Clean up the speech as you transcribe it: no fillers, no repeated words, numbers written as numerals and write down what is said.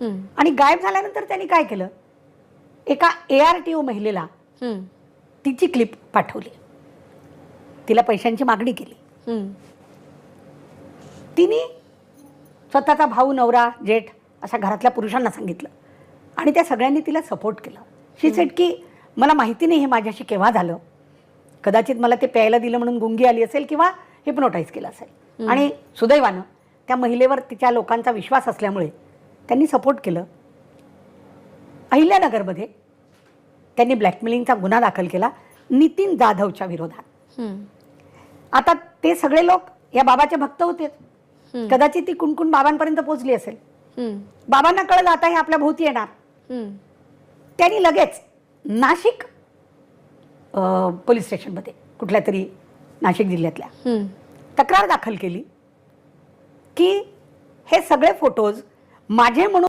आणि गायब झाल्यानंतर त्यांनी काय केलं, एका ARTO महिलेला तिची क्लिप पाठवली, तिला पैशांची मागणी केली. तिने स्वतःचा भाऊ, नवरा, जेठ अशा घरातल्या पुरुषांना सांगितलं आणि त्या सगळ्यांनी तिला सपोर्ट केला. शी सेड की मला माहिती नाही हे माझ्याशी केव्हा झालं, कदाचित मला ते प्यायला दिलं म्हणून गुंगी आली असेल किंवा हिप्नोटाईज केलं असेल. आणि सुदैवानं त्या महिलेवर तिच्या लोकांचा विश्वास असल्यामुळे त्यांनी सपोर्ट केलं. अहिल्यानगरमध्ये त्यांनी ब्लॅकमेलिंगचा गुन्हा दाखल केला नितीन जाधवच्या विरोधात. आता ते सगळे लोक या बाबाचे भक्त होते, कदाचित ती कुणकुण बाबांपर्यंत पोहोचली असेल. बाबांना कळलं आता हे आपल्या भोवती येणार. त्यांनी लगेच नाशिक पोलीस स्टेशनमध्ये, कुठल्या तरी नाशिक जिल्ह्यातल्या, तक्रार दाखल केली की हे सगळे फोटोज माझे म्हणून